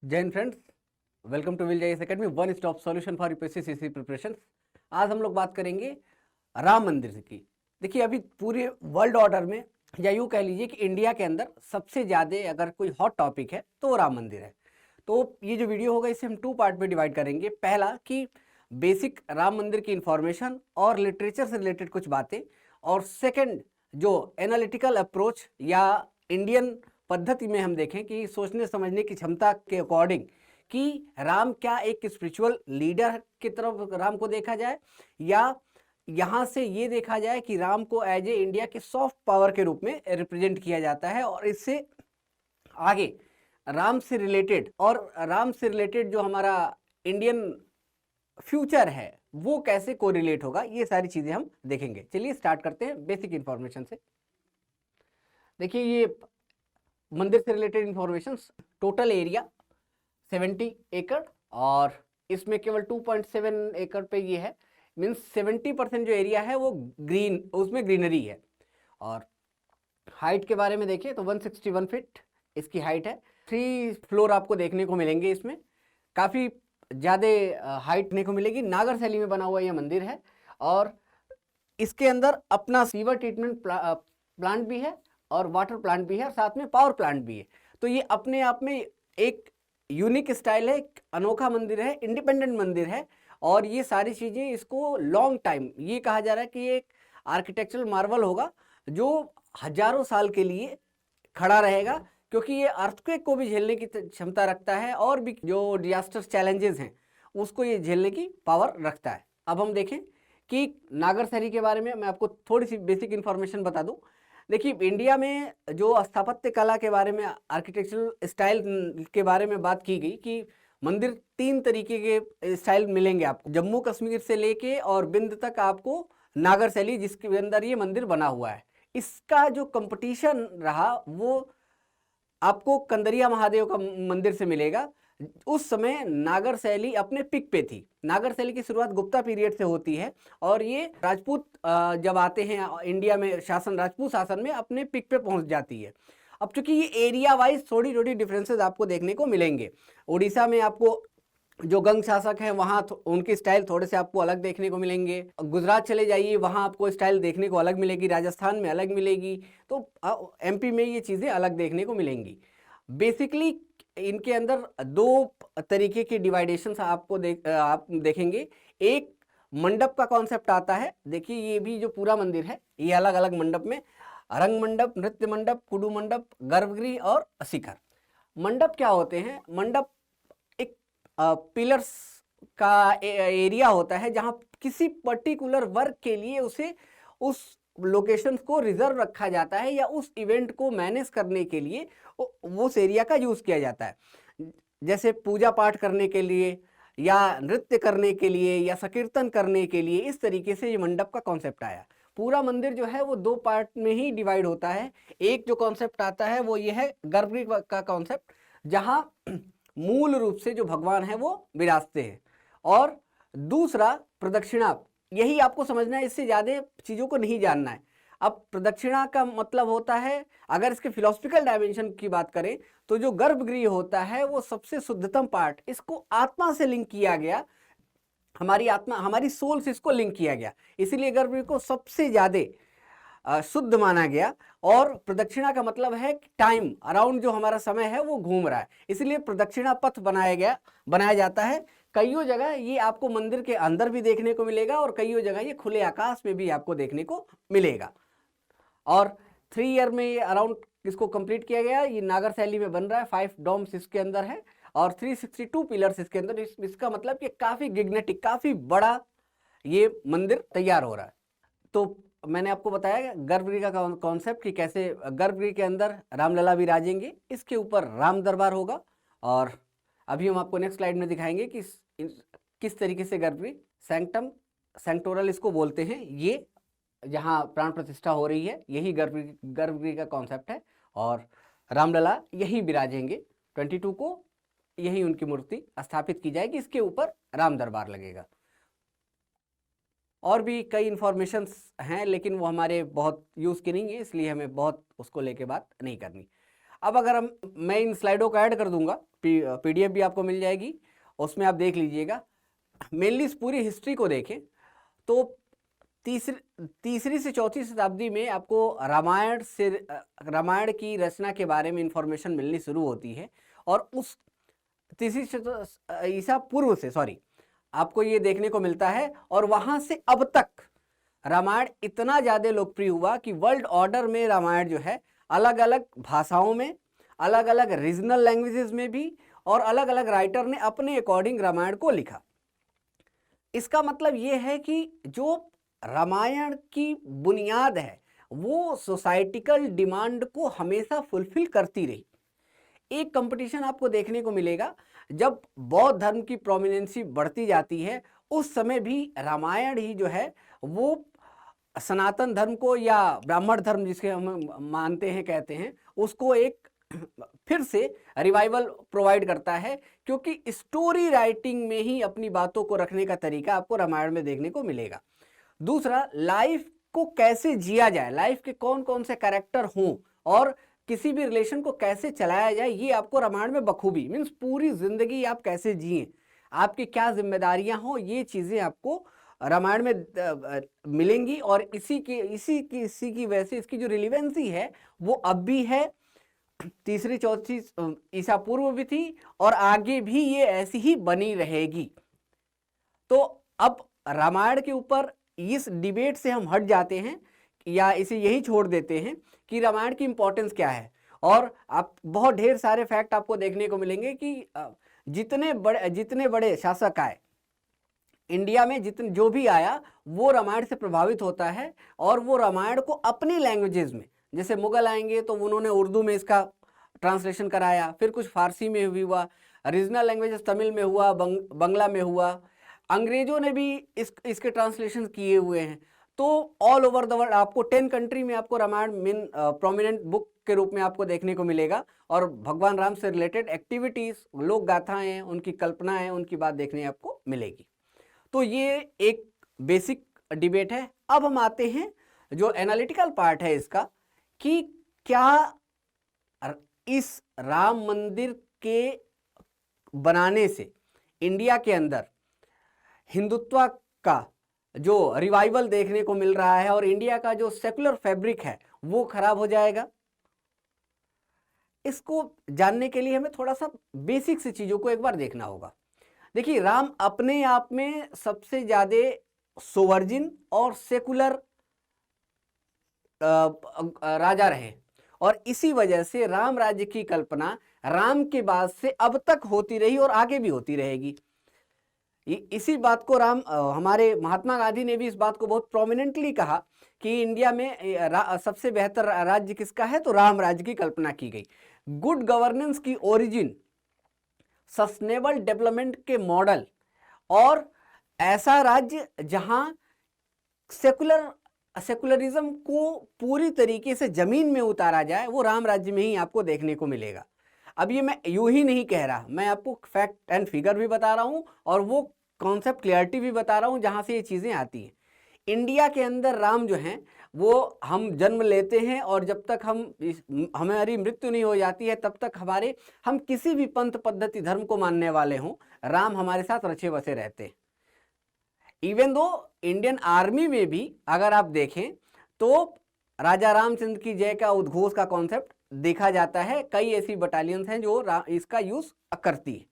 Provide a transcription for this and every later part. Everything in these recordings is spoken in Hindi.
जय हिंद friends, welcome to Will JS Academy, one stop solution for UPSC preparation. आज हम लोग बात करेंगे राम मंदिर की। देखिए, अभी पूरे वर्ल्ड ऑर्डर में या यूँ कह लीजिए कि इंडिया के अंदर सबसे ज़्यादा अगर कोई हॉट टॉपिक है तो वो राम मंदिर है। तो ये जो वीडियो होगा इसे हम टू पार्ट में डिवाइड करेंगे। पहला कि बेसिक राम मंदिर की इंफॉर्मेशन और लिटरेचर से रिलेटेड कुछ बातें, और सेकंड जो एनालिटिकल अप्रोच या इंडियन पद्धति में हम देखें कि सोचने समझने की क्षमता के अकॉर्डिंग कि राम क्या एक स्पिरिचुअल लीडर की तरफ राम को देखा जाए, या यहाँ से ये देखा जाए कि राम को एज ए इंडिया के सॉफ्ट पावर के रूप में रिप्रेजेंट किया जाता है। और इससे आगे राम से रिलेटेड जो हमारा इंडियन फ्यूचर है वो कैसे कोरिलेट होगा, ये सारी चीजें हम देखेंगे। चलिए स्टार्ट करते हैं बेसिक इंफॉर्मेशन से। देखिए, ये मंदिर से रिलेटेड इंफॉर्मेशन। टोटल एरिया 70 एकड़, और इसमें केवल 2.7 एकड़ पे ये है, मीन्स 70% जो एरिया है वो ग्रीन, उसमें ग्रीनरी है। और हाइट के बारे में देखें तो 161 फीट इसकी हाइट है। 3 फ्लोर आपको देखने को मिलेंगे। इसमें काफ़ी ज़्यादा हाइट देखने को मिलेगी। नागर शैली में बना हुआ यह मंदिर है, और इसके अंदर अपना सीवर ट्रीटमेंट प्लांट भी है और वाटर प्लांट भी है, और साथ में पावर प्लांट भी है। तो ये अपने आप में एक यूनिक स्टाइल है, एक अनोखा मंदिर है, इंडिपेंडेंट मंदिर है। और ये सारी चीज़ें इसको लॉन्ग टाइम ये कहा जा रहा है कि एक आर्किटेक्चरल मार्वल होगा जो हजारों साल के लिए खड़ा रहेगा, क्योंकि ये अर्थक्वेक को भी झेलने की क्षमता रखता है, और भी जो डिजास्टर चैलेंजेस हैं उसको ये झेलने की पावर रखता है। अब हम देखें कि नागरसरी के बारे में मैं आपको थोड़ी सी बेसिक इन्फॉर्मेशन बता दूं। देखिए, इंडिया में जो स्थापत्य कला के बारे में, आर्किटेक्चरल स्टाइल के बारे में बात की गई कि मंदिर 3 तरीके के स्टाइल मिलेंगे आपको, जम्मू कश्मीर से लेके और बिंद तक आपको नागर शैली जिसके अंदर ये मंदिर बना हुआ है। इसका जो कंपटीशन रहा वो आपको कंदरिया महादेव का मंदिर से मिलेगा। उस समय नागर शैली अपने पिक पे थी। नागर शैली की शुरुआत गुप्ता पीरियड से होती है, और ये राजपूत जब आते हैं इंडिया में शासन, राजपूत शासन में अपने पिक पे पहुंच जाती है। अब चूंकि ये एरिया वाइज थोड़ी थोड़ी डिफरेंसेस आपको देखने को मिलेंगे। उड़ीसा में आपको जो गंग शासक हैं वहाँ उनके स्टाइल थोड़े से आपको अलग देखने को मिलेंगे। गुजरात चले जाइए, वहाँ आपको स्टाइल देखने को अलग मिलेगी। राजस्थान में अलग मिलेगी। तो एमपी में ये चीज़ें अलग देखने को मिलेंगी। बेसिकली इनके अंदर 2 तरीके की डिवाइडेशन आपको आप देखेंगे। एक मंडप का कॉन्सेप्ट आता है। देखिए, ये भी जो पूरा मंदिर है ये अलग अलग मंडप में, रंग मंडप, नृत्य मंडप, कुडू मंडप, गर्भगृह और शिखर। मंडप क्या होते हैं? मंडप एक पिलर्स का एरिया होता है जहां किसी पर्टिकुलर वर्क के लिए उसे उस लोकेशन को रिजर्व रखा जाता है, या उस इवेंट को मैनेज करने के लिए उस एरिया का यूज किया जाता है। जैसे पूजा पाठ करने के लिए, या नृत्य करने के लिए, या संकीर्तन करने के लिए। इस तरीके से ये मंडप का कॉन्सेप्ट आया। पूरा मंदिर जो है वो 2 पार्ट में ही डिवाइड होता है। एक जो कॉन्सेप्ट आता है वो ये है गर्भगृह का कॉन्सेप्ट, जहां मूल रूप से जो भगवान है वो विराजते हैं। और दूसरा प्रदक्षिणा, यही आपको समझना है, इससे ज़्यादा चीज़ों को नहीं जानना है। अब प्रदक्षिणा का मतलब होता है, अगर इसके फिलोसफिकल डायमेंशन की बात करें तो जो गर्भगृह होता है वो सबसे शुद्धतम पार्ट, इसको आत्मा से लिंक किया गया, हमारी आत्मा, हमारी सोल से इसको लिंक किया गया, इसीलिए गर्भगृह को सबसे ज़्यादा शुद्ध माना गया। और प्रदक्षिणा का मतलब है टाइम अराउंड, जो हमारा समय है वो घूम रहा है, इसलिए प्रदक्षिणा पथ बनाया जाता है। कईयों जगह ये आपको मंदिर के अंदर भी देखने को मिलेगा, और कईयों जगह ये खुले आकाश में भी आपको देखने को मिलेगा। और 3 ईयर में ये अराउंड इसको कंप्लीट किया गया। ये नागर शैली में बन रहा है। 5 डोम्स इसके अंदर है, और 362 पिलर्स इसके अंदर। इसका मतलब कि काफी गिग्नेटिक, काफी बड़ा ये मंदिर तैयार हो रहा है। तो मैंने आपको बताया गर्भगृह का कॉन्सेप्ट कि कैसे गर्भगृह के अंदर रामलला विराजेंगे, इसके ऊपर राम दरबार होगा। और अभी हम आपको नेक्स्ट स्लाइड में दिखाएंगे कि किस तरीके से गर्भगृह, सैंक्टम सैंक्टोरल इसको बोलते हैं, ये जहाँ प्राण प्रतिष्ठा हो रही है यही गर्भगृह का कॉन्सेप्ट है। और रामलला यही विराजेंगे। 22 को यही उनकी मूर्ति स्थापित की जाएगी, इसके ऊपर राम दरबार लगेगा। और भी कई इन्फॉर्मेशंस हैं, लेकिन वो हमारे बहुत यूज़ की नहीं है, इसलिए हमें बहुत उसको लेके बात नहीं करनी। अब अगर मैं इन स्लाइडों को ऐड कर दूंगा, PDF भी आपको मिल जाएगी, उसमें आप देख लीजिएगा। मेनली इस पूरी हिस्ट्री को देखें तो तीसरी से चौथी शताब्दी में आपको रामायण की रचना के बारे में इंफॉर्मेशन मिलनी शुरू होती है, और उस ईसा पूर्व से आपको ये देखने को मिलता है, और वहां से अब तक रामायण इतना ज़्यादा लोकप्रिय हुआ कि वर्ल्ड ऑर्डर में रामायण जो है अलग अलग भाषाओं में, अलग अलग रीजनल लैंग्वेजेस में भी, और अलग अलग राइटर ने अपने अकॉर्डिंग रामायण को लिखा। इसका मतलब ये है कि जो रामायण की बुनियाद है वो सोसाइटिकल डिमांड को हमेशा फुलफिल करती रही। एक कंपटीशन आपको देखने को मिलेगा, जब बौद्ध धर्म की प्रोमिनेंसी बढ़ती जाती है उस समय भी रामायण ही जो है वो सनातन धर्म को, या ब्राह्मण धर्म जिसके हम मानते हैं कहते हैं, उसको एक फिर से रिवाइवल प्रोवाइड करता है, क्योंकि स्टोरी राइटिंग में ही अपनी बातों को रखने का तरीका आपको रामायण में देखने को मिलेगा। दूसरा, लाइफ को कैसे जिया जाए, लाइफ के कौन कौन से कैरेक्टर हों और किसी भी रिलेशन को कैसे चलाया जाए, ये आपको रामायण में बखूबी, मीन्स पूरी जिंदगी आप कैसे जिए, आपकी क्या जिम्मेदारियां हो, ये चीजें आपको रामायण में मिलेंगी। और इसी की वजह से इसकी जो रिलेवेंसी है वो अब भी है, तीसरी चौथी ईसा पूर्व भी थी, और आगे भी ये ऐसी ही बनी रहेगी। तो अब रामायण के ऊपर इस डिबेट से हम हट जाते हैं, या इसे यही छोड़ देते हैं कि रामायण की इंपॉर्टेंस क्या है। और आप बहुत ढेर सारे फैक्ट आपको देखने को मिलेंगे कि जितने बड़े शासक आए इंडिया में, जो भी आया वो रामायण से प्रभावित होता है, और वो रामायण को अपनी लैंग्वेजेस में, जैसे मुगल आएंगे तो उन्होंने उर्दू में इसका ट्रांसलेशन कराया, फिर कुछ फारसी में भी हुआ, रीजनल लैंग्वेजेस तमिल में हुआ, बंगला में हुआ, अंग्रेजों ने भी इसके ट्रांसलेशन किए हुए हैं। तो ऑल ओवर द वर्ल्ड आपको 10 कंट्री में आपको रामायण मेन प्रोमिनेंट बुक के रूप में आपको देखने को मिलेगा, और भगवान राम से रिलेटेड एक्टिविटीज, लोक गाथाएं हैं, उनकी कल्पना है, उनकी बात देखने आपको मिलेगी। तो ये एक बेसिक डिबेट है। अब हम आते हैं जो एनालिटिकल पार्ट है इसका, कि क्या इस राम मंदिर के बनाने से इंडिया के अंदर हिंदुत्व का जो रिवाइवल देखने को मिल रहा है और इंडिया का जो सेकुलर फैब्रिक है वो खराब हो जाएगा। इसको जानने के लिए हमें थोड़ा सा बेसिक सी चीजों को एक बार देखना होगा। देखिए, राम अपने आप में सबसे ज्यादा सोवर्जिन और सेकुलर राजा रहे, और इसी वजह से राम राज्य की कल्पना राम के बाद से अब तक होती रही और आगे भी होती रहेगी। इसी बात को हमारे महात्मा गांधी ने भी इस बात को बहुत प्रोमिनेंटली कहा कि इंडिया में सबसे बेहतर राज्य किसका है, तो राम राज्य की कल्पना की गई। गुड गवर्नेंस की ओरिजिन, सस्टेनेबल डेवलपमेंट के मॉडल, और ऐसा राज्य जहां सेकुलरिज्म को पूरी तरीके से जमीन में उतारा जाए, वो राम राज्य में ही आपको देखने को मिलेगा। अब ये मैं यूं ही नहीं कह रहा, मैं आपको फैक्ट एंड फिगर भी बता रहा हूं और वो कॉन्सेप्ट क्लियरिटी भी बता रहा हूं जहां से ये चीजें आती हैं। इंडिया के अंदर राम जो हैं वो हम जन्म लेते हैं, और जब तक हमारी मृत्यु नहीं हो जाती है तब तक हम किसी भी पंथ पद्धति धर्म को मानने वाले हों, राम हमारे साथ रचे बसे रहते हैं। इवन दो इंडियन आर्मी में भी अगर आप देखें तो राजा रामचंद्र की जय का उद्घोष का कॉन्सेप्ट देखा जाता है। कई ऐसी बटालियंस हैं जो इसका यूज करती है।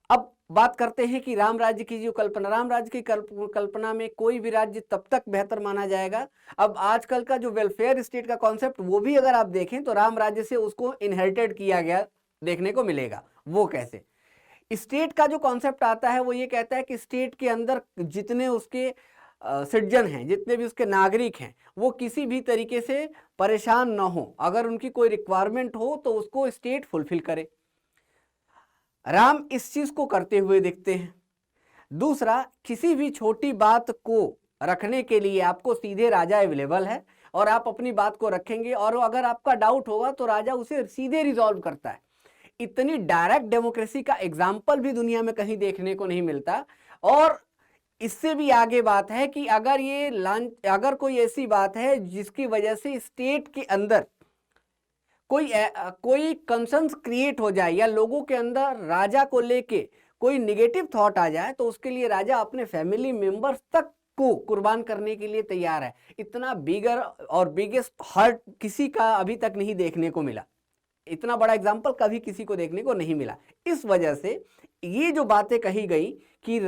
अब बात करते हैं कि राम राज्य की जो कल्पना, राम राज्य की कल्पना में कोई भी राज्य तब तक बेहतर माना जाएगा। अब आजकल का जो वेलफेयर स्टेट का कॉन्सेप्ट, वो भी अगर आप देखें तो राम राज्य से उसको इनहेरिटेड किया गया देखने को मिलेगा। वो कैसे? स्टेट का जो कॉन्सेप्ट आता है वो ये कहता है कि स्टेट के अंदर जितने उसके सिटीजन हैं, जितने भी उसके नागरिक हैं, वो किसी भी तरीके से परेशान ना हो, अगर उनकी कोई रिक्वायरमेंट हो तो उसको स्टेट फुलफिल करे। राम इस चीज को करते हुए दिखते हैं। दूसरा, किसी भी छोटी बात को रखने के लिए आपको सीधे राजा अवेलेबल है और आप अपनी बात को रखेंगे, और अगर आपका डाउट होगा तो राजा उसे सीधे रिजॉल्व करता है। इतनी डायरेक्ट डेमोक्रेसी का एग्जाम्पल भी दुनिया में कहीं देखने को नहीं मिलता। और इससे भी आगे बात है कि अगर कोई ऐसी बात है जिसकी वजह से स्टेट के अंदर कोई कंसर्न्स क्रिएट हो जाए या लोगों के अंदर राजा को लेके कोई निगेटिव थॉट आ जाए तो उसके लिए राजा अपने फैमिली मेंबर्स तक को कुर्बान करने के लिए तैयार है। इतना बिगर और बिगेस्ट हर्ट किसी का अभी तक नहीं देखने को मिला, इतना बड़ा एग्जाम्पल कभी किसी को देखने को नहीं मिला। इस वजह से ये जो बातें कही गई कि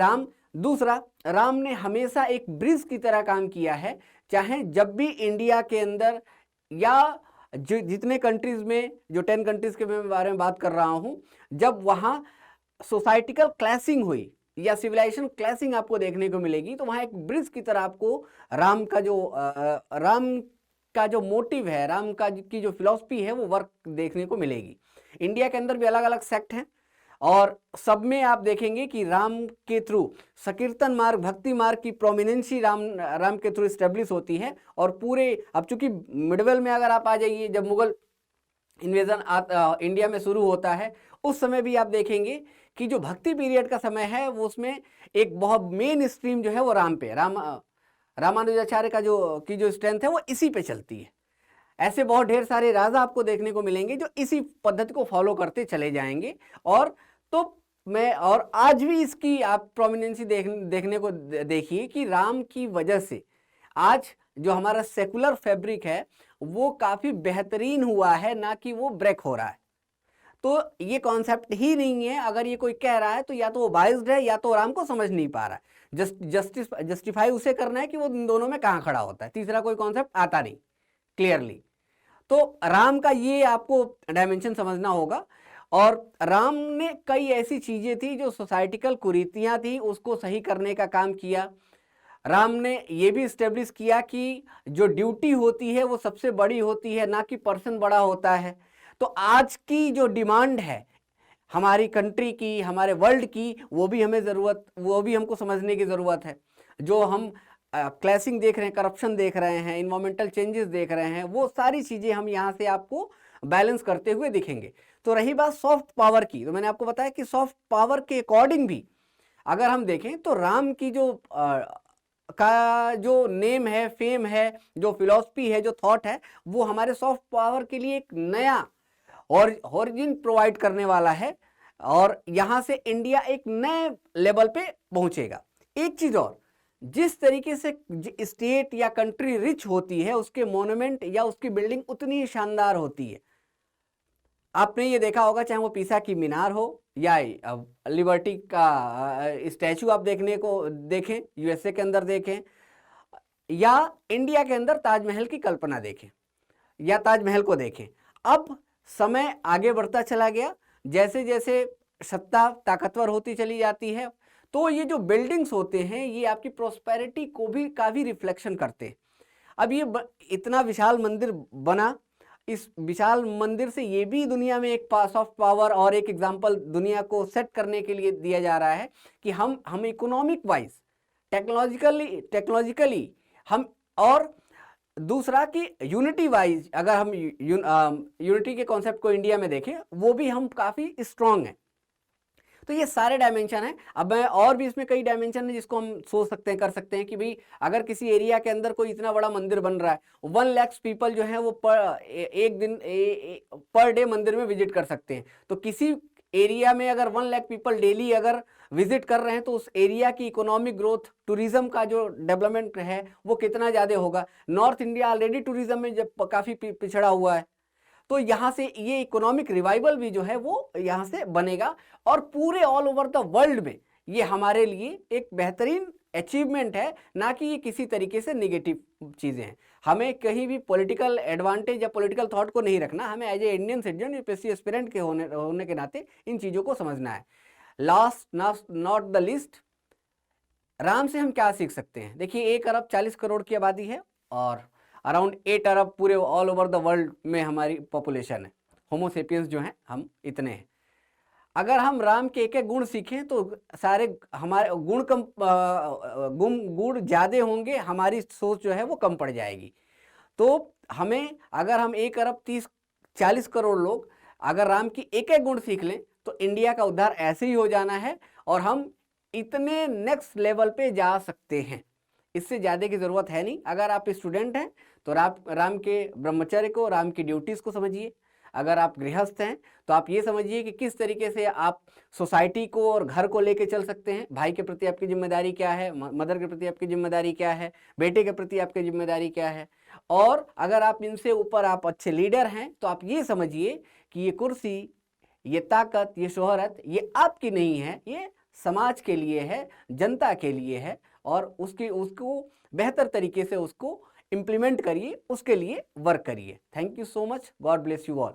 दूसरा राम ने हमेशा एक ब्रिज की तरह काम किया है, चाहे जब भी इंडिया के अंदर या जितने कंट्रीज में, जो 10 कंट्रीज के बारे में बात कर रहा हूं, जब वहां सोसाइटिकल क्लैशिंग हुई या सिविलाइजेशन क्लैशिंग आपको देखने को मिलेगी, तो वहां एक ब्रिज की तरह आपको राम का जो मोटिव है, राम का की जो फिलॉसफी है वो वर्क देखने को मिलेगी। इंडिया के अंदर भी अलग अलग सेक्ट हैं और सब में आप देखेंगे कि राम के थ्रू संकीर्तन मार्ग, भक्ति मार्ग की प्रोमिनेंसी राम के थ्रू स्टेब्लिश होती है। और पूरे अब चूंकि मिडवेल में अगर आप आ जाइए, जब मुगल इन्वेजन इंडिया में शुरू होता है, उस समय भी आप देखेंगे कि जो भक्ति पीरियड का समय है वो उसमें एक बहुत मेन स्ट्रीम जो है वो रामानुजाचार्य का जो स्ट्रेंथ है वो इसी पे चलती है। ऐसे बहुत ढेर सारे राजा आपको देखने को मिलेंगे जो इसी पद्धति को फॉलो करते चले जाएंगे। और आज भी इसकी आप प्रोमिनेंसी देखने को देखिए कि राम की वजह से आज जो हमारा सेकुलर फैब्रिक है वो काफी बेहतरीन हुआ है, ना कि वो ब्रेक हो रहा है। तो ये कॉन्सेप्ट ही नहीं है। अगर ये कोई कह रहा है तो या तो वो बाइज्ड है या तो राम को समझ नहीं पा रहा है। जस्टिफाई उसे करना है कि वो इन दोनों में कहां खड़ा होता है, तीसरा कोई कॉन्सेप्ट आता नहीं क्लियरली। तो राम का ये आपको डायमेंशन समझना होगा। और राम ने कई ऐसी चीजें थी जो सोसाइटिकल कुरीतियां थी, उसको सही करने का काम किया। राम ने ये भी स्टेब्लिश किया कि जो ड्यूटी होती है वो सबसे बड़ी होती है, ना कि पर्सन बड़ा होता है। तो आज की जो डिमांड है हमारी कंट्री की, हमारे वर्ल्ड की, वो भी हमको समझने की जरूरत है। जो हम क्लैशिंग देख रहे हैं, करप्शन देख रहे हैं, इन्वायरमेंटल चेंजेस देख रहे हैं, वो सारी चीजें हम यहाँ से आपको बैलेंस करते हुए दिखेंगे। तो रही बात सॉफ्ट पावर की, तो मैंने आपको बताया कि सॉफ्ट पावर के अकॉर्डिंग भी अगर हम देखें तो राम की जो नेम है, फेम है, जो फिलॉसफी है, जो थॉट है, वो हमारे सॉफ्ट पावर के लिए एक नया और ओरिजिन प्रोवाइड करने वाला है। और यहां से इंडिया एक नए लेवल पे पहुंचेगा। एक चीज और, जिस तरीके से स्टेट या कंट्री रिच होती है, उसके मोन्यूमेंट या उसकी बिल्डिंग उतनी ही शानदार होती है। आपने ये देखा होगा, चाहे वो पीसा की मीनार हो या लिबर्टी का स्टैचू आप देखें यूएसए के अंदर देखें, या इंडिया के अंदर ताजमहल की कल्पना देखें या ताजमहल को देखें। अब समय आगे बढ़ता चला गया, जैसे जैसे सत्ता ताकतवर होती चली जाती है, तो ये जो बिल्डिंग्स होते हैं ये आपकी प्रोस्पेरिटी को भी काफी रिफ्लेक्शन करते हैं। अब ये इतना विशाल मंदिर बना, इस विशाल मंदिर से ये भी दुनिया में एक सॉफ्ट पावर और एक एग्जांपल दुनिया को सेट करने के लिए दिया जा रहा है कि हम इकोनॉमिक वाइज, टेक्नोलॉजिकली हम, और दूसरा कि यूनिटी वाइज अगर हम यूनिटी के कॉन्सेप्ट को इंडिया में देखें, वो भी हम काफी स्ट्रांग हैं। तो ये सारे डायमेंशन हैं। अब मैं और भी इसमें कई डायमेंशन है जिसको हम सोच सकते हैं, कर सकते हैं कि भाई अगर किसी एरिया के अंदर कोई इतना बड़ा मंदिर बन रहा है, 1 लाख पीपल जो है वो पर डे मंदिर में विजिट कर सकते हैं। तो किसी एरिया में अगर 1 लाख पीपल डेली अगर विजिट कर रहे हैं तो उस एरिया की इकोनॉमिक ग्रोथ, टूरिज्म का जो डेवलपमेंट है वो कितना ज्यादा होगा। नॉर्थ इंडिया ऑलरेडी टूरिज्म में जब काफी पिछड़ा हुआ है, तो यहाँ से ये इकोनॉमिक रिवाइवल भी जो है वो यहाँ से बनेगा। और पूरे ऑल ओवर द वर्ल्ड में ये हमारे लिए एक बेहतरीन अचीवमेंट है, ना कि ये किसी तरीके से निगेटिव चीजें हैं। हमें कहीं भी पॉलिटिकल एडवांटेज या पॉलिटिकल थॉट को नहीं रखना, हमें as a Indian citizen, UPSC aspirant के होने के नाते इन चीजों को समझना है। Last not the least, Ram से हम क्या सीख सकते हैं। देखिए 1 अरब 40 करोड़ की आबादी है और अराउंड 8 अरब पूरे ऑल ओवर द वर्ल्ड में हमारी पॉपुलेशन है। होमोसेपियंस जो हैं हम इतने हैं। अगर हम राम के एक एक गुण सीखें तो सारे हमारे गुण ज़्यादा होंगे, हमारी सोच जो है वो कम पड़ जाएगी। तो हमें अगर हम 1 अरब 40 करोड़ लोग अगर राम की एक एक गुण सीख लें तो इंडिया का उद्धार ऐसे ही हो जाना है और हम इतने नेक्स्ट लेवल पे जा सकते हैं। इससे ज़्यादा की ज़रूरत है नहीं। अगर आप स्टूडेंट हैं तो राम के ब्रह्मचर्य को, राम की ड्यूटीज़ को समझिए। अगर आप गृहस्थ हैं तो आप ये समझिए कि किस तरीके से आप सोसाइटी को और घर को लेके चल सकते हैं। भाई के प्रति आपकी जिम्मेदारी क्या है, मदर के प्रति आपकी जिम्मेदारी क्या है, बेटे के प्रति आपकी जिम्मेदारी क्या है। और अगर आप इनसे ऊपर आप अच्छे लीडर हैं तो आप ये समझिए कि ये कुर्सी, ये ताकत, ये शोहरत ये आपकी नहीं है, ये समाज के लिए है, जनता के लिए है। और उसको बेहतर तरीके से उसको इम्प्लीमेंट करिए, उसके लिए वर्क करिए। Thank you so much, God bless you all.